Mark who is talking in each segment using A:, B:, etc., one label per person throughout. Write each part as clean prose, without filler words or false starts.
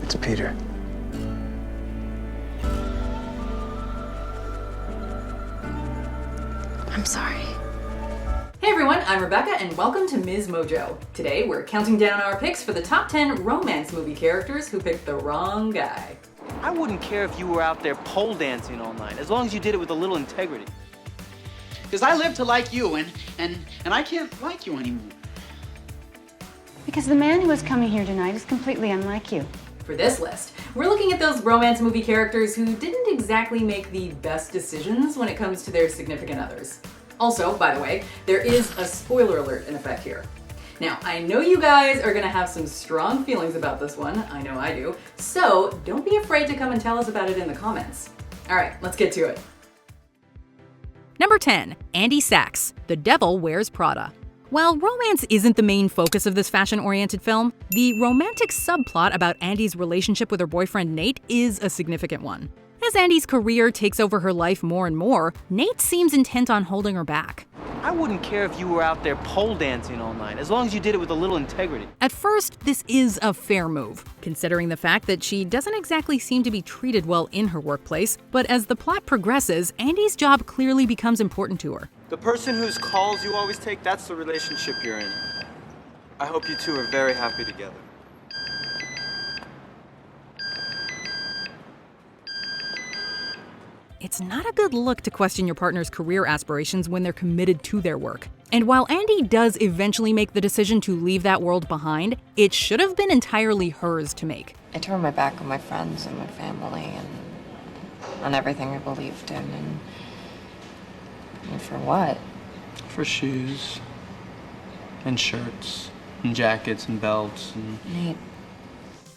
A: It's Peter.
B: I'm sorry.
C: Hey everyone, I'm Rebecca and welcome to MsMojo. Today we're counting down our picks for the top 10 romance movie characters who picked the wrong guy.
D: I wouldn't care if you were out there pole dancing all night, as long as you did it with a little integrity.
E: Because I live to like you, and I can't like you anymore.
B: Because the man who is coming here tonight is completely unlike you.
C: For this list, we're looking at those romance movie characters who didn't exactly make the best decisions when it comes to their significant others. Also, by the way, there is a spoiler alert in effect here. Now, I know you guys are gonna have some strong feelings about this one, I know I do, so don't be afraid to come and tell us about it in the comments. All right, let's get to it.
F: Number 10, Andie Sachs, The Devil Wears Prada. While romance isn't the main focus of this fashion-oriented film, the romantic subplot about Andie's relationship with her boyfriend Nate is a significant one. As Andie's career takes over her life more and more, Nate seems intent on holding her back.
D: I wouldn't care if you were out there pole dancing all night, as long as you did it with a little integrity.
F: At first, this is a fair move, considering the fact that she doesn't exactly seem to be treated well in her workplace, but as the plot progresses, Andie's job clearly becomes important to her.
G: The person whose calls you always take, that's the relationship you're in. I hope you two are very happy together.
F: It's not a good look to question your partner's career aspirations when they're committed to their work. And while Andie does eventually make the decision to leave that world behind, it should have been entirely hers to make.
H: I turned my back on my friends and my family and on everything I believed in. And for what?
G: For shoes, and shirts, and jackets, and belts, and...
H: Nate.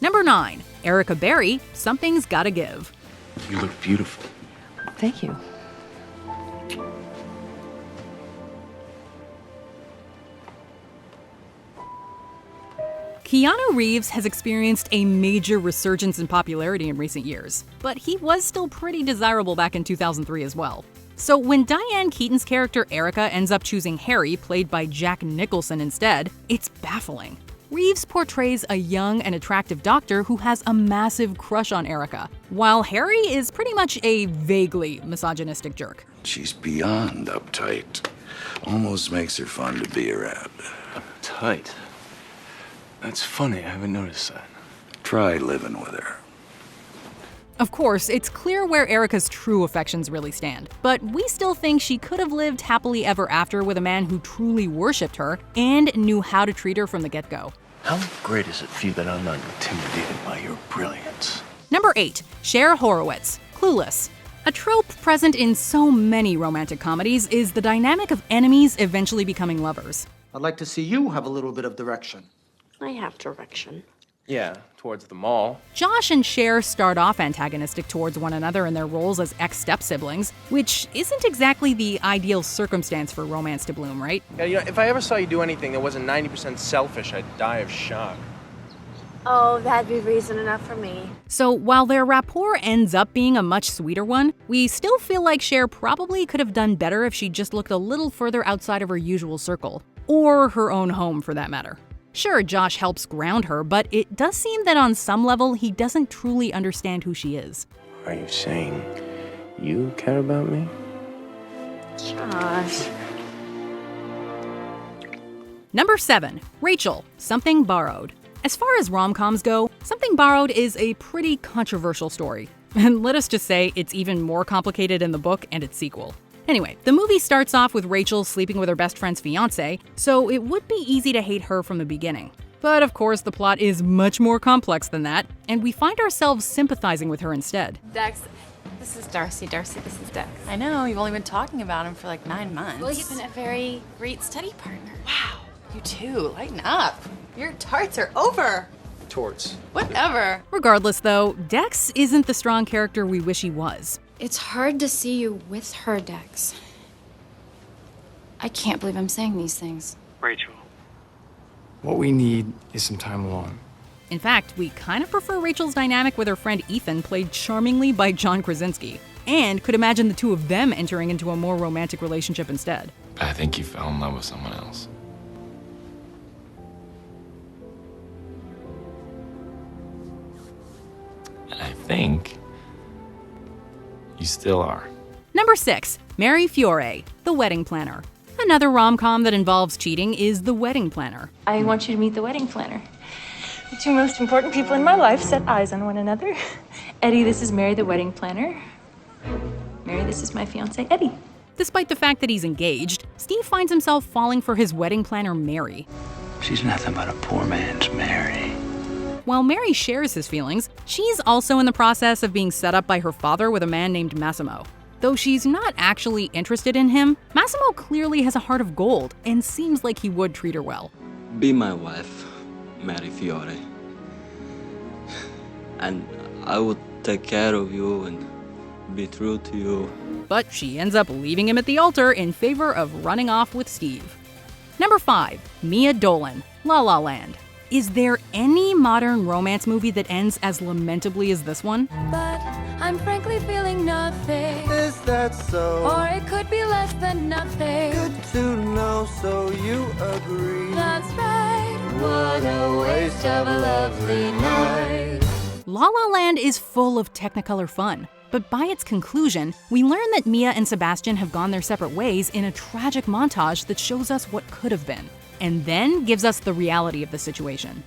F: Number 9, Erica Berry, Something's Gotta Give.
A: You look beautiful.
H: Thank you.
F: Keanu Reeves has experienced a major resurgence in popularity in recent years, but he was still pretty desirable back in 2003 as well. So when Diane Keaton's character Erica ends up choosing Harry, played by Jack Nicholson instead, it's baffling. Reeves portrays a young and attractive doctor who has a massive crush on Erica, while Harry is pretty much a vaguely misogynistic jerk.
I: She's beyond uptight. Almost makes her fun to be around.
A: Tight. That's funny, I haven't noticed that.
I: Try living with her.
F: Of course, it's clear where Erica's true affections really stand, but we still think she could have lived happily ever after with a man who truly worshipped her and knew how to treat her from the get-go.
A: How great is it for you that I'm not intimidated by your brilliance?
F: Number 8, Cher Horowitz, Clueless. A trope present in so many romantic comedies is the dynamic of enemies eventually becoming lovers.
E: I'd like to see you have a little bit of direction.
H: I have direction.
G: Yeah, towards the mall.
F: Josh and Cher start off antagonistic towards one another in their roles as ex-step-siblings, which isn't exactly the ideal circumstance for romance to bloom, right?
G: Yeah, you know, if I ever saw you do anything that wasn't 90% selfish, I'd die of shock.
J: Oh, that'd be reason enough for me.
F: So while their rapport ends up being a much sweeter one, we still feel like Cher probably could have done better if she just looked a little further outside of her usual circle, or her own home for that matter. Sure, Josh helps ground her, but it does seem that on some level he doesn't truly understand who she is.
A: Are you saying you care about me?
J: Josh.
F: Number 7, Rachel, Something Borrowed. As far as rom-coms go, Something Borrowed is a pretty controversial story. And let us just say it's even more complicated in the book and its sequel. Anyway, the movie starts off with Rachel sleeping with her best friend's fiancé, so it would be easy to hate her from the beginning. But of course, the plot is much more complex than that, and we find ourselves sympathizing with her instead.
K: Dex, this is Darcy. Darcy, this is Dex. I know, you've only been talking about him for like 9 months.
J: Well, he's been a very great study partner.
K: Wow, you too, lighten up. Your tarts are over.
G: Torts.
K: Whatever.
F: Regardless though, Dex isn't the strong character we wish he was.
J: It's hard to see you with her, Dex. I can't believe I'm saying these things.
A: Rachel.
L: What we need is some time alone.
F: In fact, we kind of prefer Rachel's dynamic with her friend Ethan, played charmingly by John Krasinski, and could imagine the two of them entering into a more romantic relationship instead.
L: I think you fell in love with someone else.
M: think you still are.
F: Number 6, marry Fiore, The Wedding Planner. Another rom-com that involves cheating is The Wedding Planner.
N: I want you to meet the wedding planner. The two most important people in my life set eyes on one another. Eddie, this is Mary, the wedding planner. Mary, this is my fiance, Eddie.
F: Despite the fact that he's engaged, Steve finds himself falling for his wedding planner, Mary.
O: She's nothing but a poor man's Mary.
F: While Mary shares his feelings, she's also in the process of being set up by her father with a man named MsMojo. Though she's not actually interested in him, MsMojo clearly has a heart of gold and seems like he would treat her well.
P: Be my wife, marry Fiore. And I will take care of you and be true to you.
F: But she ends up leaving him at the altar in favor of running off with Steve. Number 5, Mia Dolan, La La Land. Is there any modern romance movie that ends as lamentably as this one?
Q: But I'm frankly feeling nothing.
R: Is that so?
Q: Or it could be less than nothing.
R: Good to know, so you agree.
Q: That's right. What a waste of a lovely night.
F: La La Land is full of Technicolor fun, but by its conclusion, we learn that Mia and Sebastian have gone their separate ways in a tragic montage that shows us what could have been, and then gives us the reality of the situation.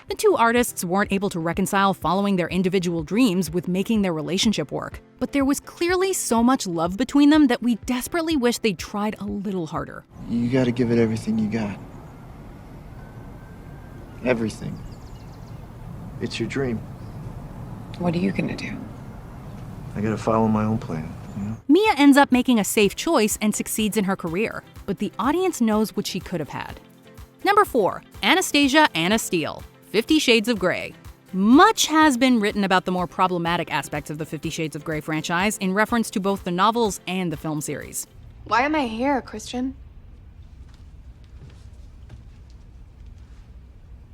F: The two artists weren't able to reconcile following their individual dreams with making their relationship work, but there was clearly so much love between them that we desperately wish they'd tried a little harder.
S: You gotta give it everything you got. Everything. It's your dream.
H: What are you gonna do?
S: I gotta follow my own plan, you know?
F: Mia ends up making a safe choice and succeeds in her career, but the audience knows what she could have had. Number 4, Anastasia and Steele, 50 Shades of Grey. Much has been written about the more problematic aspects of the 50 Shades of Grey franchise in reference to both the novels and the film series.
T: Why am I here, Christian?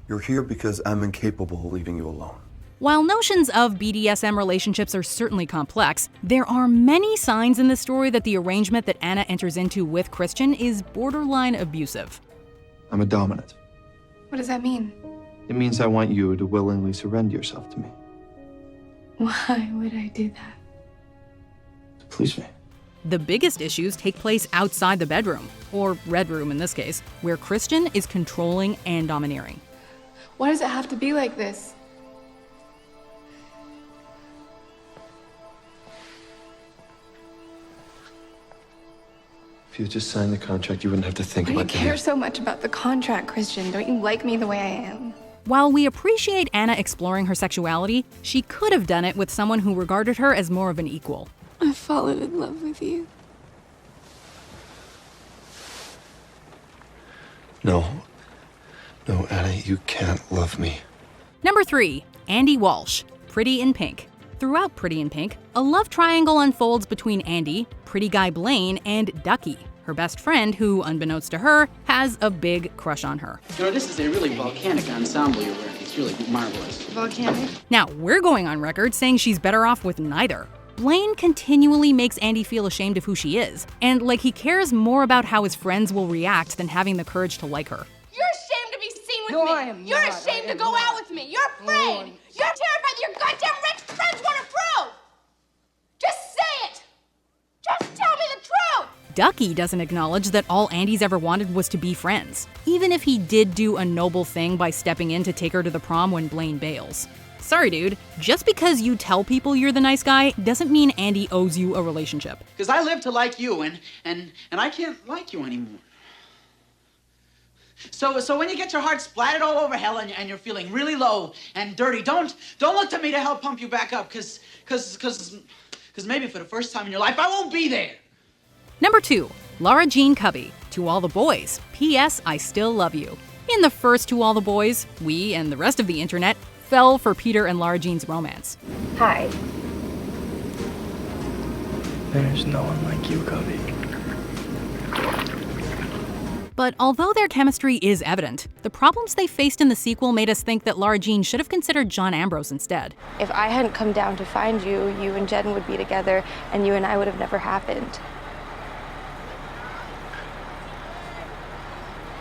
U: You're here because I'm incapable of leaving you alone.
F: While notions of BDSM relationships are certainly complex, there are many signs in this story that the arrangement that Anna enters into with Christian is borderline abusive.
S: I'm a dominant.
T: What does that mean?
S: It means I want you to willingly surrender yourself to me.
T: Why would I do that?
S: To please me.
F: The biggest issues take place outside the bedroom, or red room in this case, where Christian is controlling and domineering.
T: Why does it have to be like this?
S: If you just signed the contract, you wouldn't have to think
T: Why do you
S: about it.
T: care so much about the contract, Christian? Don't you like me the way I am?
F: While we appreciate Anna exploring her sexuality, she could have done it with someone who regarded her as more of an equal.
T: I've fallen in love with you.
U: No, Anna, you can't love me.
F: Number 3, Andie Walsh, Pretty in Pink. Throughout Pretty in Pink, a love triangle unfolds between Andie, pretty guy Blaine, and Ducky, her best friend who, unbeknownst to her, has a big crush on her.
E: You know, this is a really volcanic ensemble you're wearing. It's really marvelous.
T: Volcanic?
F: Now, we're going on record saying she's better off with neither. Blaine continually makes Andie feel ashamed of who she is, and like he cares more about how his friends will react than having the courage to like her.
V: You're ashamed to be seen with me.
E: I am
V: You're
E: not.
V: ashamed to go out with me. You're afraid. You're terrified that your goddamn rich friends won't approve. Just say it. Just tell me the truth.
F: Ducky doesn't acknowledge that all Andie's ever wanted was to be friends, even if he did do a noble thing by stepping in to take her to the prom when Blaine bails. Sorry, dude. Just because you tell people you're the nice guy doesn't mean Andie owes you a relationship.
E: Because I live to like you, and I can't like you anymore. So when you get your heart splattered all over hell and you're feeling really low and dirty, don't look to me to help pump you back up, because maybe for the first time in your life I won't be there.
F: Number 2, Lara Jean Covey, To All the Boys, P.S. I Still Love You. In the first To All the Boys, we and the rest of the internet fell for Peter and Lara Jean's romance.
T: Hi.
L: There's no one like you, Covey.
F: But although their chemistry is evident, the problems they faced in the sequel made us think that Lara Jean should have considered John Ambrose instead.
T: If I hadn't come down to find you, you and Jen would be together, and you and I would have never happened.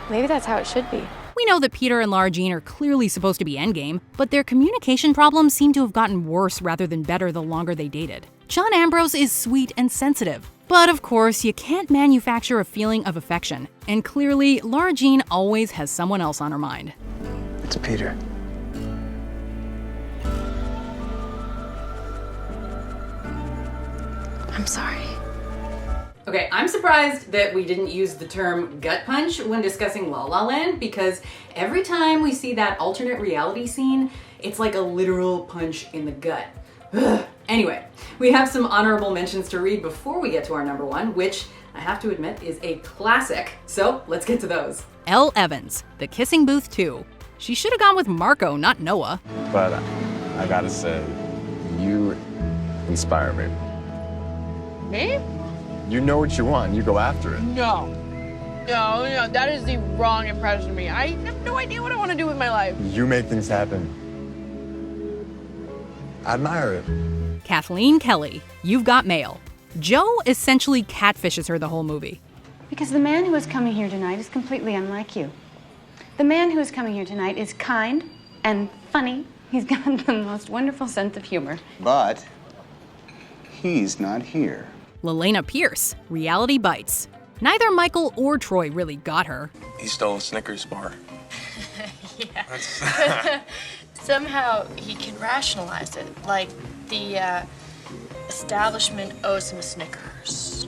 T: Maybe that's how it should be.
F: We know that Peter and Lara Jean are clearly supposed to be endgame, but their communication problems seem to have gotten worse rather than better the longer they dated. John Ambrose is sweet and sensitive, but of course you can't manufacture a feeling of affection, and clearly Lara Jean always has someone else on her mind.
O: It's Peter.
J: I'm sorry.
F: Okay, I'm surprised that we didn't use the term gut punch when discussing La La Land, because every time we see that alternate reality scene, it's like a literal punch in the gut. Ugh. Anyway, we have some honorable mentions to read before we get to our number one, which I have to admit is a classic. So let's get to those. Elle Evans, The Kissing Booth 2. She should have gone with Marco, not Noah.
M: But I gotta say, you inspire me.
B: Me?
M: You know what you want, you go after it.
B: No, that is the wrong impression of me. I have no idea what I want to do with my life.
M: You make things happen. I admire it.
F: Kathleen Kelly, You've Got Mail. Joe essentially catfishes her the whole movie.
C: Because the man who is coming here tonight is completely unlike you. The man who is coming here tonight is kind and funny. He's got the most wonderful sense of humor.
O: But he's not here.
F: Lelena Pierce, Reality Bites. Neither Michael or Troy really got her.
A: He stole a Snickers bar.
N: Yeah. Somehow he can rationalize it, like the establishment owes him a Snickers.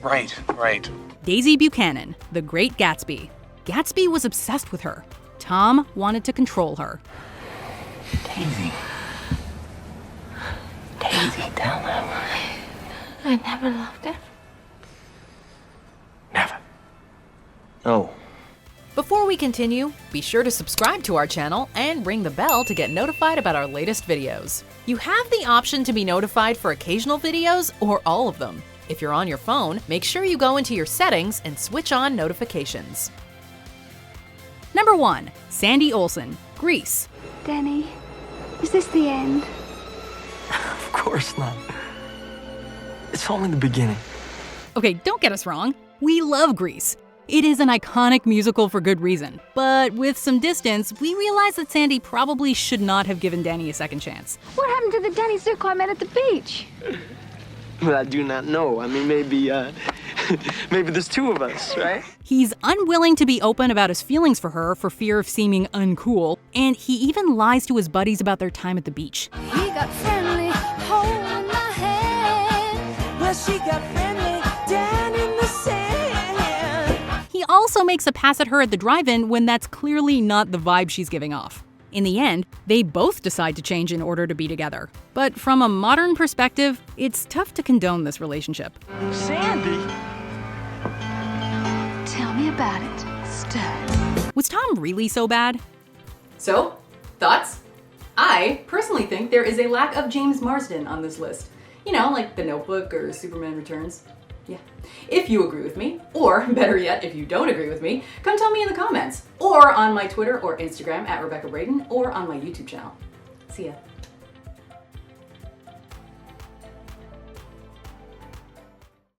A: Right.
F: Daisy Buchanan, The Great Gatsby. Gatsby was obsessed with her. Tom wanted to control her.
N: Daisy, tell him. I never loved him.
A: Oh.
F: Before we continue, be sure to subscribe to our channel and ring the bell to get notified about our latest videos. You have the option to be notified for occasional videos or all of them. If you're on your phone, make sure you go into your settings and switch on notifications. Number 1, Sandy Olsson, Grease.
W: Danny, is this the end?
L: Of course not. It's only the beginning.
F: Okay, don't get us wrong. We love Grease. It is an iconic musical for good reason. But with some distance, we realize that Sandy probably should not have given Danny a second chance.
W: What happened to the Danny Zuko I met at the beach?
X: Well, I do not know. I mean, maybe there's two of us, right?
F: He's unwilling to be open about his feelings for her for fear of seeming uncool, and he even lies to his buddies about their time at the beach.
W: He got friendly, holding my hand. Well, she got friendly, down in the sand.
F: He also makes a pass at her at the drive-in when that's clearly not the vibe she's giving off. In the end, they both decide to change in order to be together. But from a modern perspective, it's tough to condone this relationship.
X: Sandy?
W: Tell me about it, stud.
F: Was Tom really so bad? So, thoughts? I personally think there is a lack of James Marsden on this list. You know, like The Notebook or Superman Returns. Yeah. If you agree with me, or better yet, if you don't agree with me, come tell me in the comments, or on my Twitter or Instagram at Rebecca Braden, or on my YouTube channel. See ya.